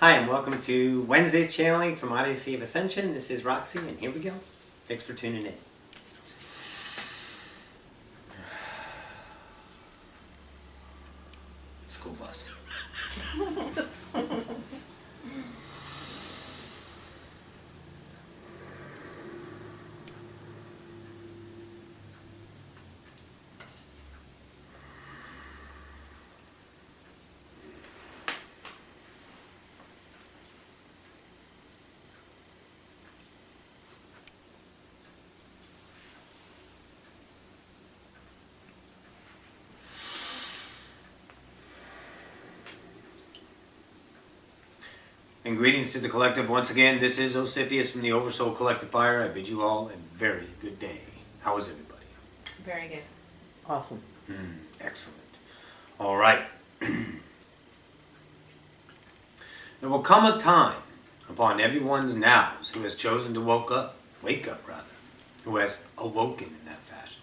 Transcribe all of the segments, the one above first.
Hi, and welcome to Wednesday's channeling from Odyssey of Ascension. This is Roxy, and here we go. Thanks for tuning in. School bus. And greetings to the collective once again. This is Ocyphius from the Oversoul Collective Fire. I bid you all a very good day. How is everybody? Very good. Awesome. Excellent. All right. There will come a time upon everyone's nows who has chosen to wake up, who has awoken in that fashion.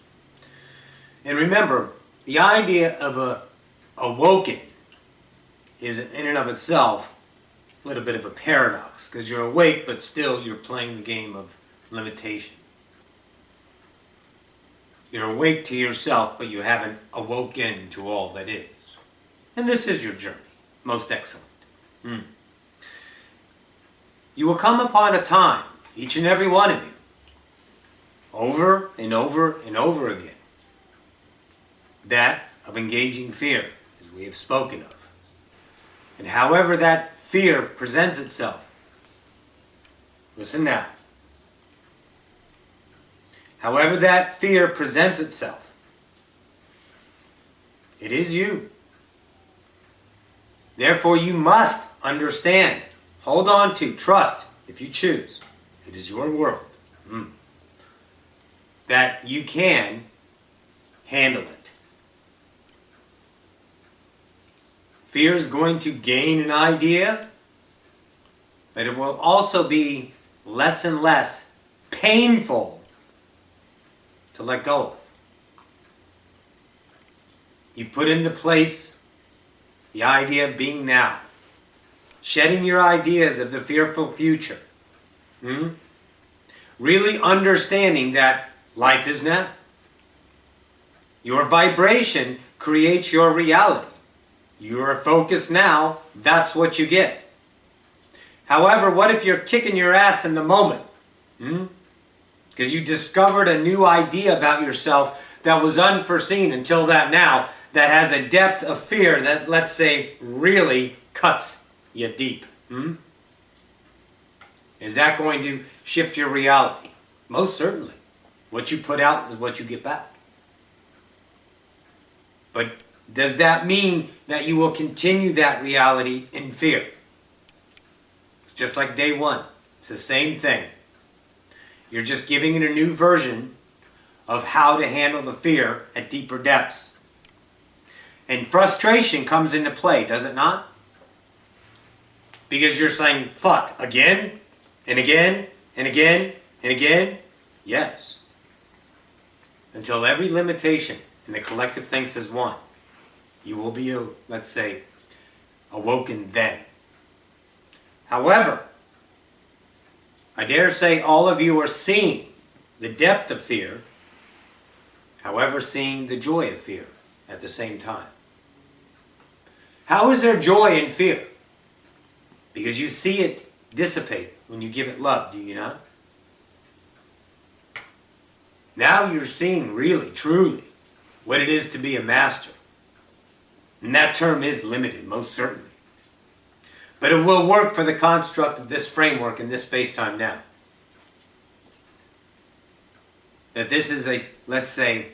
And remember, the idea of a awoken is in and of itself a little bit of a paradox, because you're awake, but still you're playing the game of limitation. You're awake to yourself, but you haven't awoken to all that is. And this is your journey. Most excellent. You will come upon a time, each and every one of you, over and over and over again, that of engaging fear, as we have spoken of. And however that fear presents itself, listen now, however that fear presents itself, it is you. Therefore you must understand, hold on to, trust, if you choose, it is your world, that you can handle it. Fear is going to gain an idea, but it will also be less and less painful to let go of. You put into place the idea of being now, shedding your ideas of the fearful future, really understanding that life is now. Your vibration creates your reality. You're focused now, that's what you get. However, what if you're kicking your ass in the moment? Because you discovered a new idea about yourself that was unforeseen until that now, that has a depth of fear that, let's say, really cuts you deep. Is that going to shift your reality? Most certainly. What you put out is what you get back. But does that mean that you will continue that reality in fear? It's just like day one. It's the same thing. You're just giving it a new version of how to handle the fear at deeper depths. And frustration comes into play, does it not? Because you're saying, fuck, again, and again, and again, and again. Yes. Until every limitation in the collective thinks as one. You will be, let's say, awoken then. However, I dare say all of you are seeing the depth of fear, however seeing the joy of fear at the same time. How is there joy in fear? Because you see it dissipate when you give it love, do you not? Now you're seeing really, truly, what it is to be a master. And that term is limited, most certainly. But it will work for the construct of this framework in this space-time now. That this is a, let's say,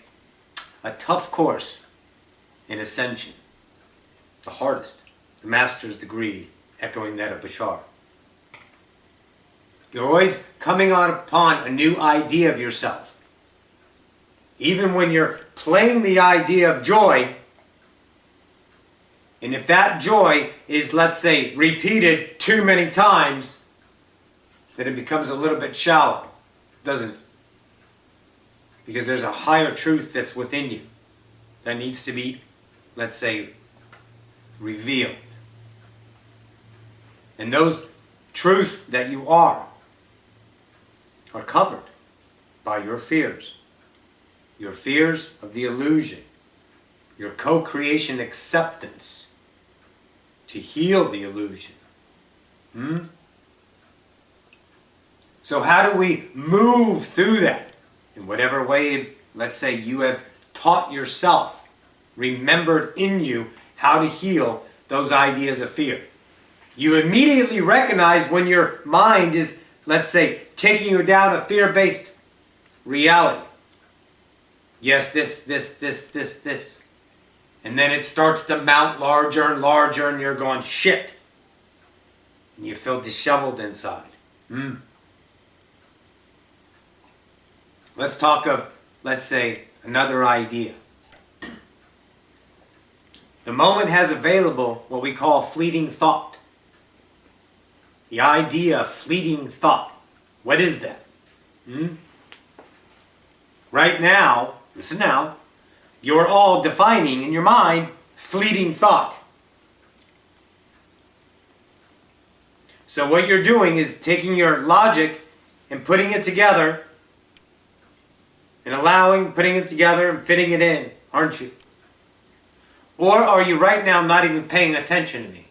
a tough course in ascension. The hardest. The master's degree, echoing that of Bashar. You're always coming upon a new idea of yourself. Even when you're playing the idea of joy, and if that joy is, let's say, repeated too many times, then it becomes a little bit shallow, doesn't it? Because there's a higher truth that's within you that needs to be, let's say, revealed. And those truths that you are covered by your fears. Your fears of the illusion. Your co-creation acceptance to heal the illusion. So how do we move through that? In whatever way, let's say, you have taught yourself, remembered in you how to heal those ideas of fear. You immediately recognize when your mind is, let's say, taking you down a fear-based reality. Yes, this. And then it starts to mount larger and larger, and you're going, shit. And you feel disheveled inside. Let's talk of, let's say, another idea. The moment has available what we call fleeting thought. The idea of fleeting thought. What is that? Right now, listen now, you're all defining in your mind fleeting thought. So what you're doing is taking your logic and putting it together and putting it together and fitting it in, aren't you? Or are you right now not even paying attention to me?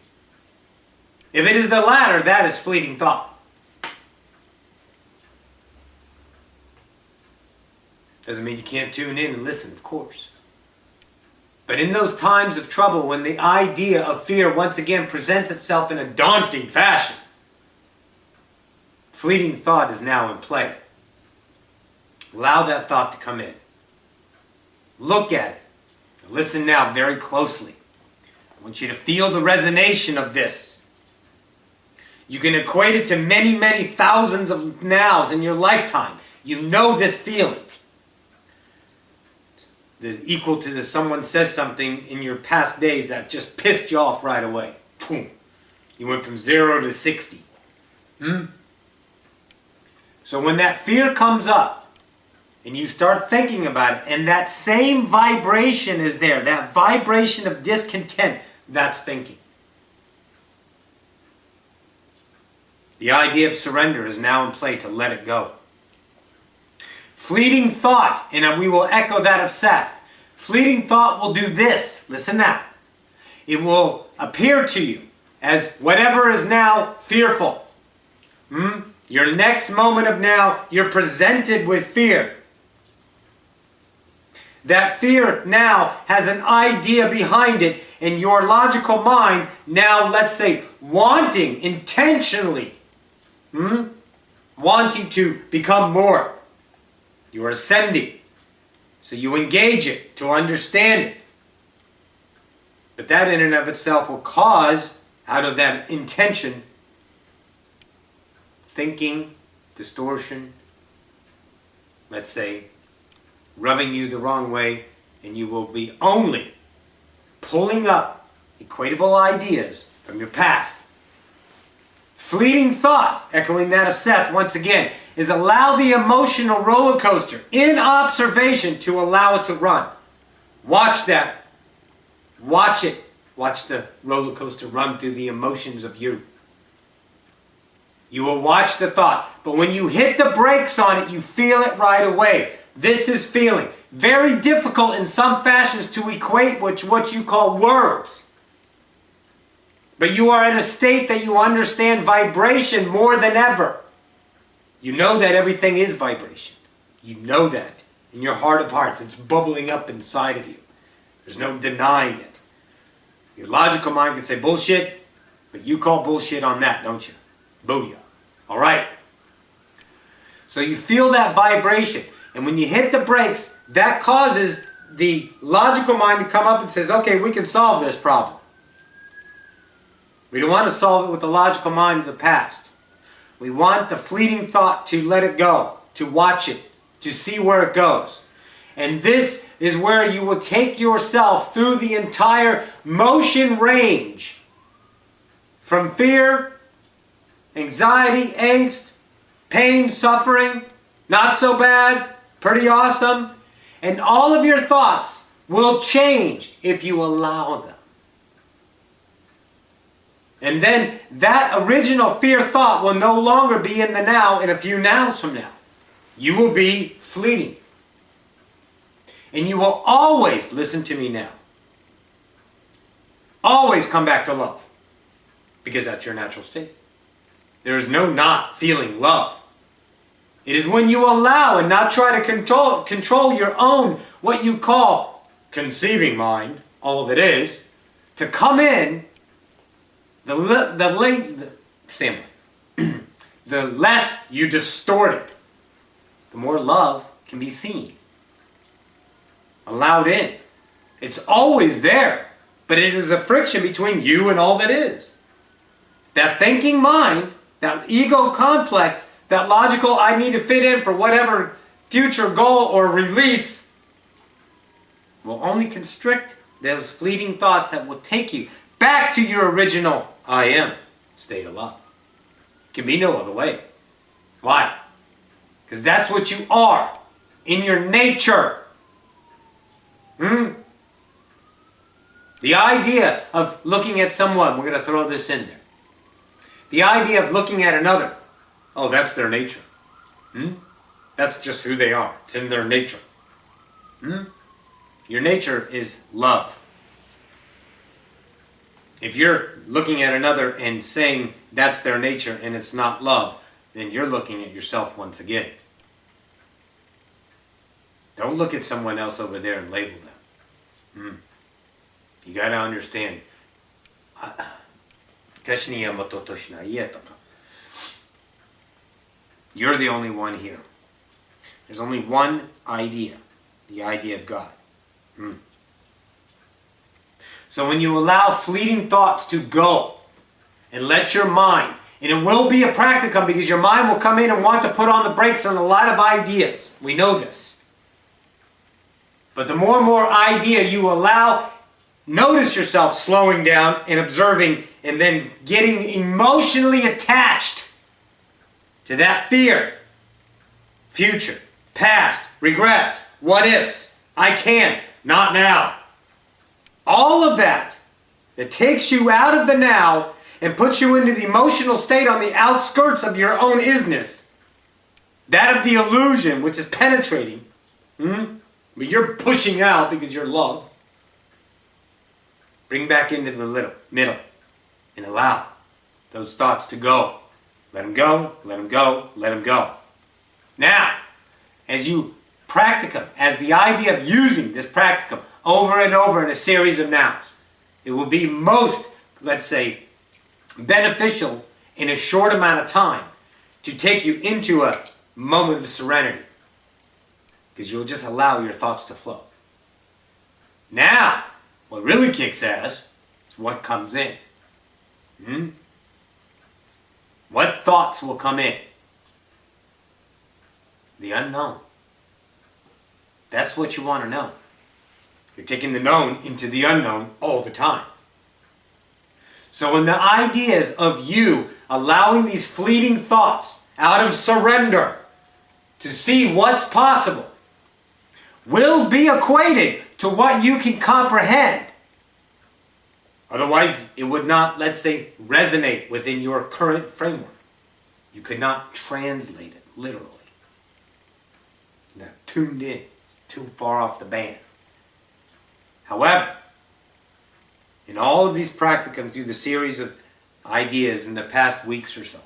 If it is the latter, that is fleeting thought. Doesn't mean you can't tune in and listen, of course. But in those times of trouble, when the idea of fear once again presents itself in a daunting fashion, fleeting thought is now in play. Allow that thought to come in. Look at it. Listen now very closely. I want you to feel the resonation of this. You can equate it to many, many thousands of nows in your lifetime. You know this feeling. It's equal to someone says something in your past days that just pissed you off right away. Boom. You went from 0 to 60. So when that fear comes up, and you start thinking about it, and that same vibration is there, that vibration of discontent, that's thinking. The idea of surrender is now in play to let it go. Fleeting thought, and we will echo that of Seth. Fleeting thought will do this. Listen now. It will appear to you as whatever is now fearful. Your next moment of now, you're presented with fear. That fear now has an idea behind it, and your logical mind now, let's say, wanting, intentionally, wanting to become more. You are ascending. So you engage it to understand it. But that in and of itself will cause, out of that intention, thinking, distortion, let's say, rubbing you the wrong way, and you will be only pulling up equatable ideas from your past. Fleeting thought, echoing that of Seth once again, is allow the emotional roller coaster in observation to allow it to run. Watch that. Watch it. Watch the roller coaster run through the emotions of you. You will watch the thought, but when you hit the brakes on it, you feel it right away. This is feeling. Very difficult in some fashions to equate with what you call words. But you are in a state that you understand vibration more than ever. You know that everything is vibration. You know that in your heart of hearts. It's bubbling up inside of you. There's no denying it. Your logical mind can say bullshit, but you call bullshit on that, don't you? Booyah. All right? So you feel that vibration. And when you hit the brakes, that causes the logical mind to come up and says, okay, we can solve this problem. We don't want to solve it with the logical mind of the past. We want the fleeting thought to let it go, to watch it, to see where it goes. And this is where you will take yourself through the entire motion range. From fear, anxiety, angst, pain, suffering, not so bad, pretty awesome. And all of your thoughts will change if you allow them. And then that original fear thought will no longer be in the now in a few nows from now. You will be fleeting. And you will always, listen to me now, always come back to love. Because that's your natural state. There is no not feeling love. It is when you allow and not try to control your own, what you call conceiving mind, all of it is, to come in, the less you distort it, the more love can be seen, allowed in. It's always there, but it is a friction between you and all that is. That thinking mind, that ego complex, that logical I need to fit in for whatever future goal or release will only constrict those fleeting thoughts that will take you back to your original I am state of love. It can be no other way. Why? Because that's what you are in your nature. The idea of looking at someone, we're going to throw this in there. The idea of looking at another, oh, that's their nature. That's just who they are. It's in their nature. Your nature is love. If you're looking at another and saying that's their nature and it's not love, then you're looking at yourself once again. Don't look at someone else over there and label them. You got to understand. You're the only one here. There's only one idea, the idea of God. So when you allow fleeting thoughts to go and let your mind, and it will be a practicum because your mind will come in and want to put on the brakes on a lot of ideas. We know this. But the more and more idea you allow, notice yourself slowing down and observing and then getting emotionally attached to that fear. Future, past, regrets, what ifs, I can't, not now. All of that takes you out of the now and puts you into the emotional state on the outskirts of your own isness. That of the illusion, which is penetrating. But you're pushing out because you're love. Bring back into the middle and allow those thoughts to go. Let them go, let them go, let them go. Now, as you practicum, as the idea of using this practicum over and over in a series of nows, it will be most, let's say, beneficial in a short amount of time to take you into a moment of serenity. Because you'll just allow your thoughts to flow. Now, what really kicks ass is what comes in. What thoughts will come in? The unknown. That's what you want to know. You're taking the known into the unknown all the time. So when the ideas of you allowing these fleeting thoughts out of surrender to see what's possible will be equated to what you can comprehend. Otherwise, it would not, let's say, resonate within your current framework. You could not translate it, literally. Not tuned in. It's too far off the band. However, in all of these practicums through the series of ideas in the past weeks or so,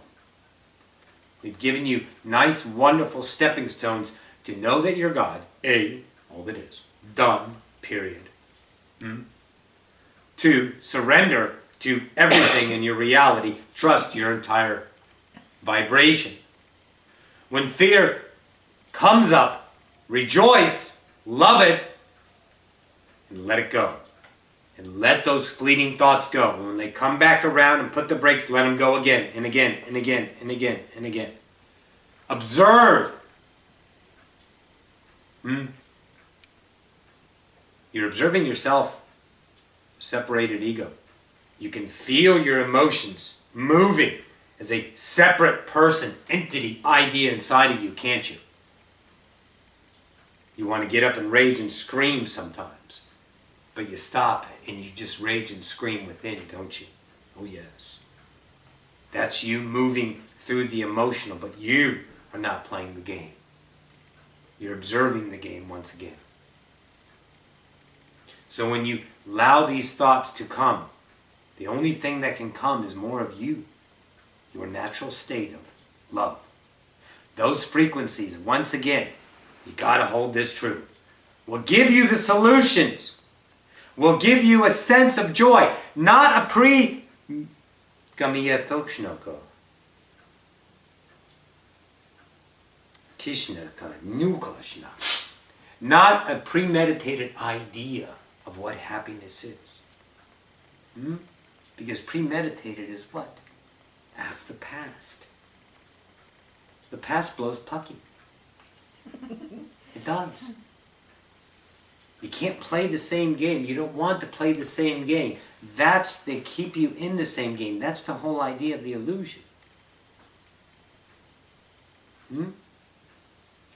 we've given you nice, wonderful stepping stones to know that you're God. A, all that is. Done. Period. 2, surrender to everything in your reality. Trust your entire vibration. When fear comes up, rejoice, love it, and let it go. And let those fleeting thoughts go. And when they come back around and put the brakes, let them go again and again and again and again and again. Observe. You're observing yourself, separated ego. You can feel your emotions moving as a separate person, entity, idea inside of you, can't you? You want to get up and rage and scream sometimes, but you stop and you just rage and scream within, don't you? Oh yes. That's you moving through the emotional, but you are not playing the game. You're observing the game once again. So when you allow these thoughts to come, the only thing that can come is more of you, your natural state of love. Those frequencies, once again, you got to hold this true, will give you the solutions, will give you a sense of joy, not a not a premeditated idea of what happiness is. Because premeditated is what? After the past. The past blows pucky. It does. You can't play the same game. You don't want to play the same game. They keep you in the same game. That's the whole idea of the illusion.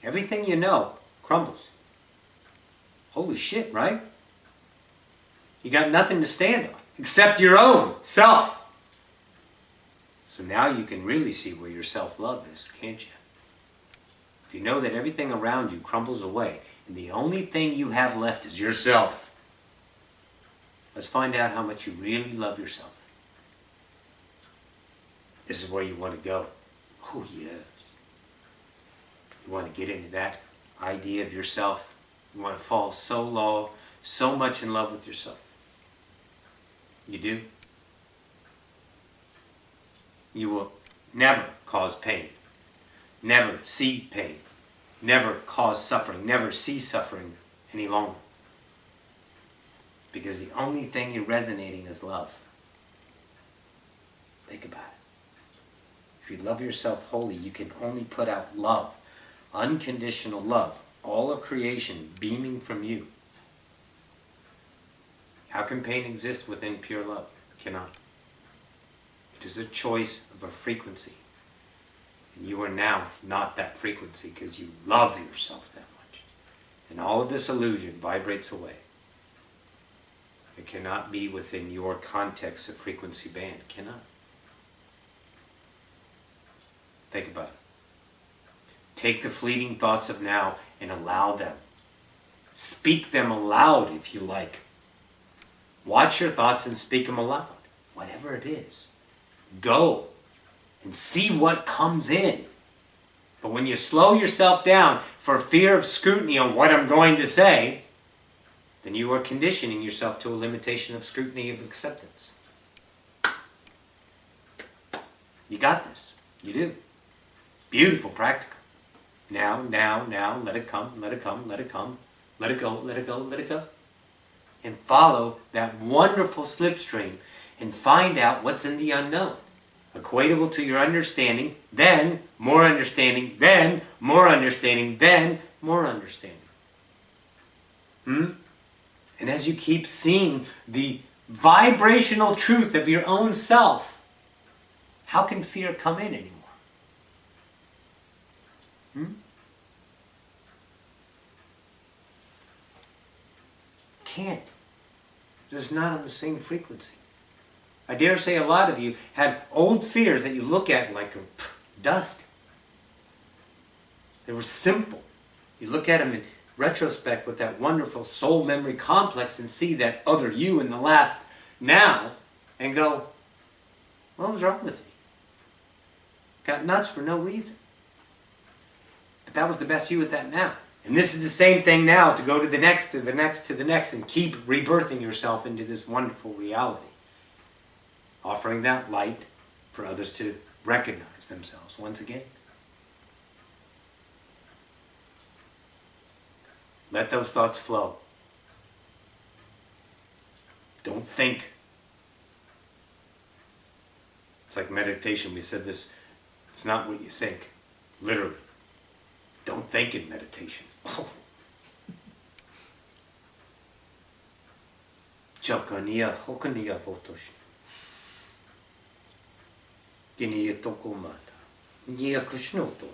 Everything you know crumbles. Holy shit, right? You got nothing to stand on except your own self. So now you can really see where your self-love is, can't you? If you know that everything around you crumbles away, and the only thing you have left is yourself, let's find out how much you really love yourself. This is where you want to go. Oh, yes. You want to get into that idea of yourself. You want to fall so low, so much in love with yourself. You do. You will never cause pain, never see pain, never cause suffering, never see suffering any longer. Because the only thing you're resonating is love. Think about it. If you love yourself wholly, you can only put out love, unconditional love, all of creation beaming from you. How can pain exist within pure love? It cannot. It is a choice of a frequency. And you are now not that frequency because you love yourself that much. And all of this illusion vibrates away. It cannot be within your context of frequency band. It cannot. Think about it. Take the fleeting thoughts of now and allow them. Speak them aloud if you like. Watch your thoughts and speak them aloud. Whatever it is. Go and see what comes in. But when you slow yourself down for fear of scrutiny on what I'm going to say, then you are conditioning yourself to a limitation of scrutiny of acceptance. You got this. You do. Beautiful, practical. Now, let it come, let it come, let it come. Let it go, let it go, let it go. And follow that wonderful slipstream and find out what's in the unknown. Equatable to your understanding, then more understanding, then more understanding, then more understanding. And as you keep seeing the vibrational truth of your own self, how can fear come in anymore? Can't. It's not on the same frequency. I dare say a lot of you had old fears that you look at like dust. They were simple. You look at them in retrospect with that wonderful soul memory complex and see that other you in the last now and go, what was wrong with me? Got nuts for no reason. But that was the best you at that now. And this is the same thing now to go to the next, to the next, to the next and keep rebirthing yourself into this wonderful reality. Offering that light for others to recognize themselves once again. Let those thoughts flow. Don't think. It's like meditation. We said this. It's not what you think. Literally. Don't think in meditation. Chakaniya hokaniya botoshi. Kiniya tokomata. Niya kushnoto.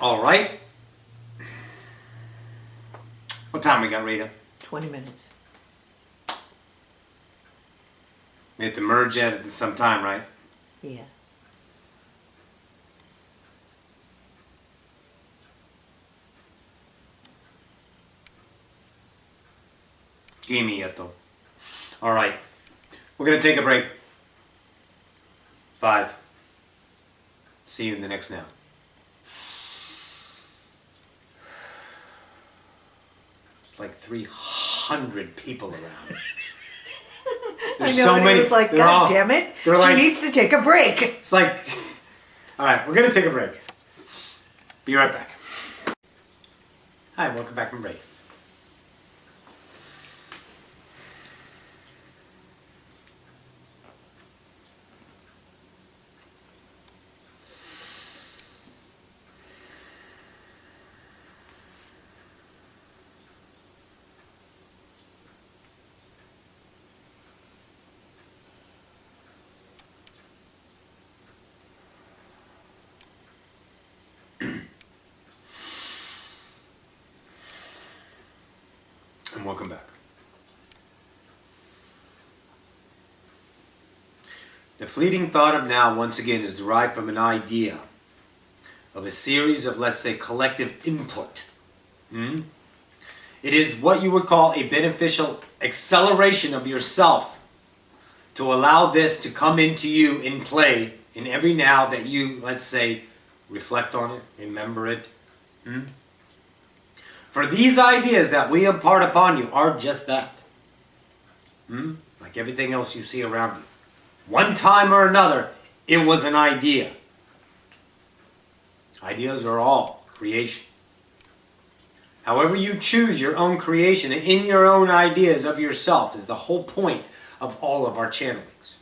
All right. What time we got, Rita? 20 minutes. We have to merge that at some time, right? Yeah. Gimme yet though. All right. We're going to take a break. 5. See you in the next now. It's like 300 people around. There's I know, so and many. it was like, They're God all- damn it, they're she like- needs to take a break. It's like, all right, we're going to take a break. Be right back. Hi, welcome back from break. And welcome back. The fleeting thought of now, once again, is derived from an idea of a series of, let's say, collective input. It is what you would call a beneficial acceleration of yourself to allow this to come into you in play in every now that you, let's say, reflect on it, remember it. For these ideas that we impart upon you are just that. Like everything else you see around you. One time or another, it was an idea. Ideas are all creation. However you choose your own creation in your own ideas of yourself is the whole point of all of our channelings.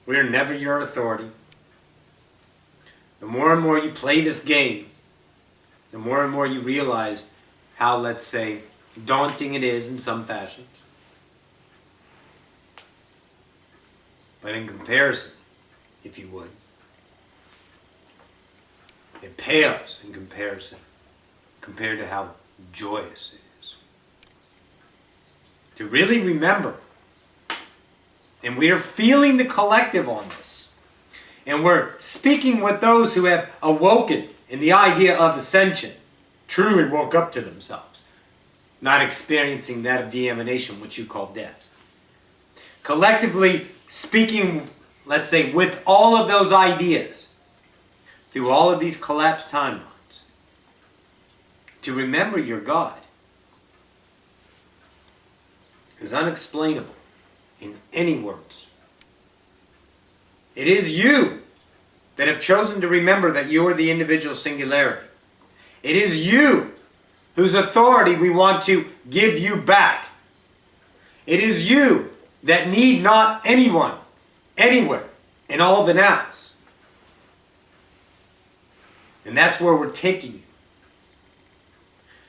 We are never your authority. The more and more you play this game, the more and more you realize how, let's say, daunting it is in some fashions. But in comparison, if you would, it pales in comparison compared to how joyous it is. To really remember, and we are feeling the collective on this, and we're speaking with those who have awoken in the idea of ascension, truly woke up to themselves, not experiencing that of de-emanation, which you call death. Collectively speaking, let's say, with all of those ideas, through all of these collapsed timelines, to remember your God is unexplainable in any words. It is you that have chosen to remember that you are the individual singularity. It is you whose authority we want to give you back. It is you that need not anyone, anywhere, in all the nows. And that's where we're taking you.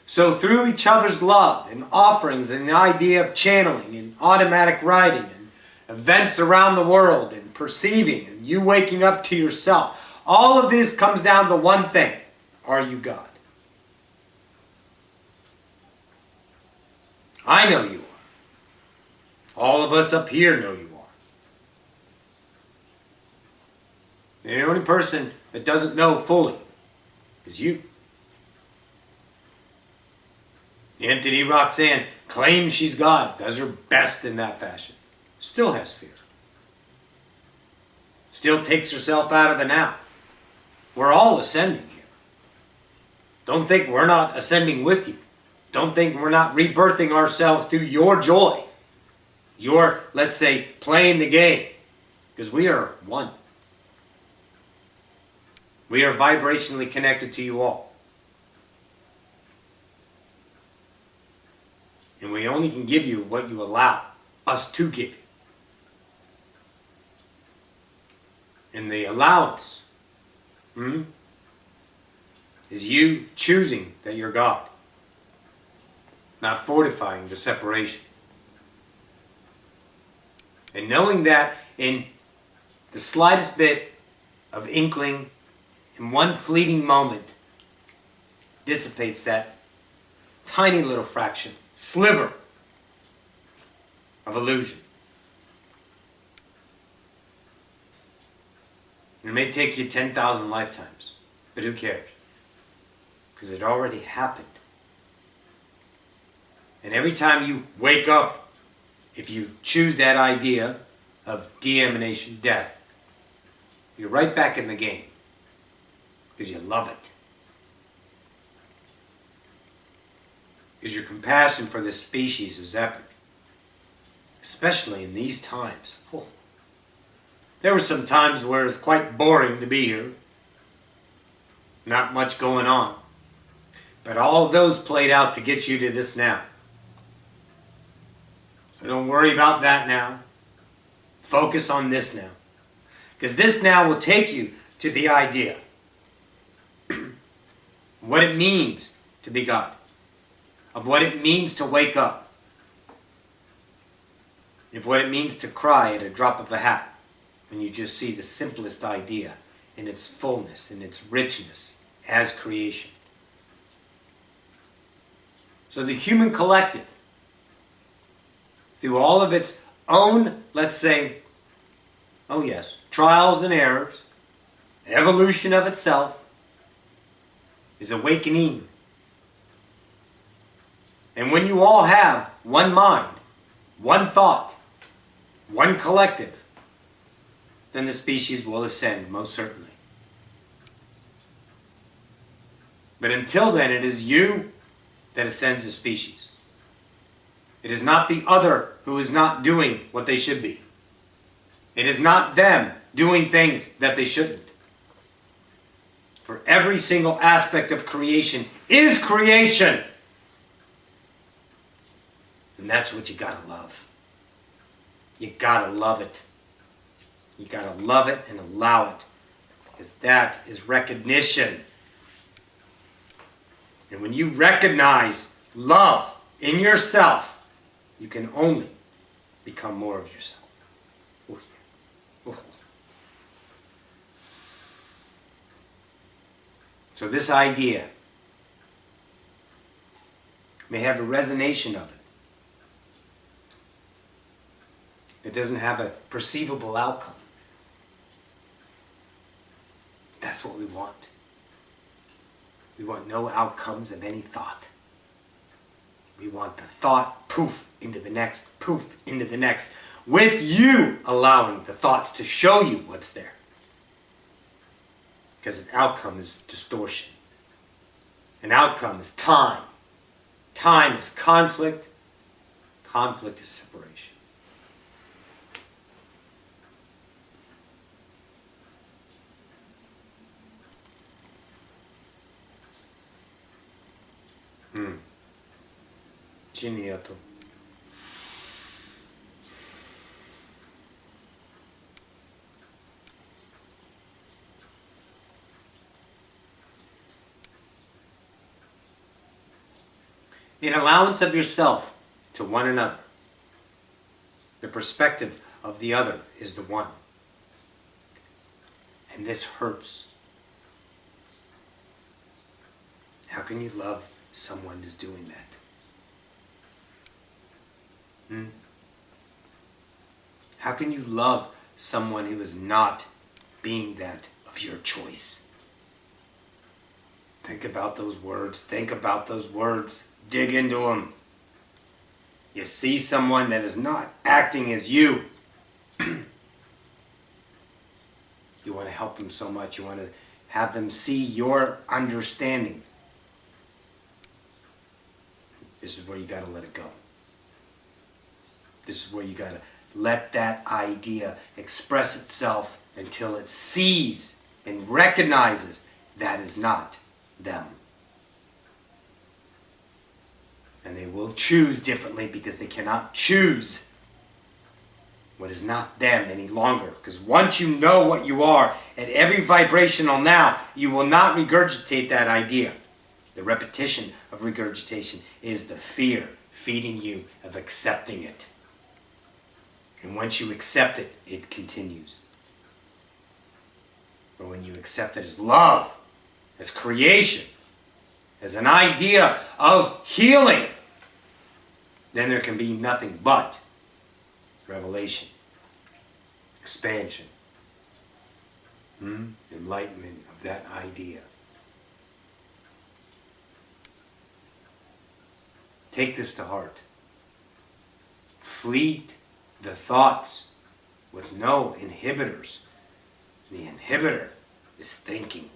So through each other's love and offerings and the idea of channeling and automatic writing and events around the world and perceiving and you waking up to yourself, all of this comes down to one thing. Are you God? I know you are. All of us up here know you are. The only person that doesn't know fully is you. The entity Roxanne claims she's God, does her best in that fashion. Still has fear. Still takes herself out of the now. We're all ascending here. Don't think we're not ascending with you. Don't think we're not rebirthing ourselves through your joy. Your, let's say, playing the game. Because we are one. We are vibrationally connected to you all. And we only can give you what you allow us to give you. And the allowance is you choosing that you're God. Not fortifying the separation. And knowing that in the slightest bit of inkling in one fleeting moment dissipates that tiny little fraction, sliver of illusion. It may take you 10,000 lifetimes, but who cares? Because it already happened. And every time you wake up, if you choose that idea of de-emanation, death, you're right back in the game. Because you love it. Because your compassion for this species is epic. Especially in these times. Oh. There were some times where it's quite boring to be here. Not much going on. But all of those played out to get you to this now. So don't worry about that now. Focus on this now. Because this now will take you to the idea. What it means to be God. Of what it means to wake up. Of what it means to cry at a drop of a hat. When you just see the simplest idea in its fullness, in its richness as creation. So the human collective, through all of its own, let's say, oh yes, trials and errors, evolution of itself, is awakening. And when you all have one mind, one thought, one collective, then the species will ascend, most certainly. But until then, it is you that ascends the species. It is not the other who is not doing what they should be. It is not them doing things that they shouldn't. For every single aspect of creation is creation. And that's what you gotta love. You gotta love it. You gotta love it and allow it. Because that is recognition. And when you recognize love in yourself, you can only become more of yourself. Ooh, yeah. Ooh. So this idea may have a resonation of it. It doesn't have a perceivable outcome. That's what we want. We want no outcomes of any thought. We want the thought, poof, into the next, poof, into the next, with you allowing the thoughts to show you what's there. Because an outcome is distortion. An outcome is time. Time is conflict. Conflict is separation. Geniato. In allowance of yourself to one another, the perspective of the other is the one. And this hurts. How can you love someone who's doing that? How can you love someone who is not being that of your choice? Think about those words. Think about those words. Dig into them. You see someone that is not acting as you. You want to help them so much. You want to have them see your understanding. This is where you got to let it go. This is where you got to let that idea express itself until it sees and recognizes that is not them. And they will choose differently because they cannot choose what is not them any longer. Because once you know what you are at every vibrational now, you will not regurgitate that idea. The repetition of regurgitation is the fear feeding you of accepting it. And once you accept it, it continues. But when you accept it as love, as creation, as an idea of healing, then there can be nothing but revelation, expansion, enlightenment of that idea. Take this to heart. Fleet the thoughts with no inhibitors. The inhibitor is thinking.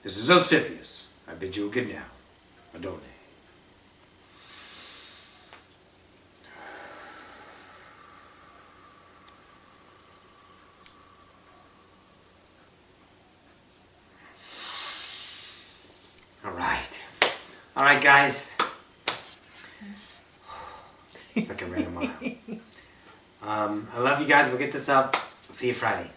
This is Ocyphius. I bid you a good now. Adone. All right, guys. It's like I ran a mile. I love you guys. We'll get this up. See you Friday.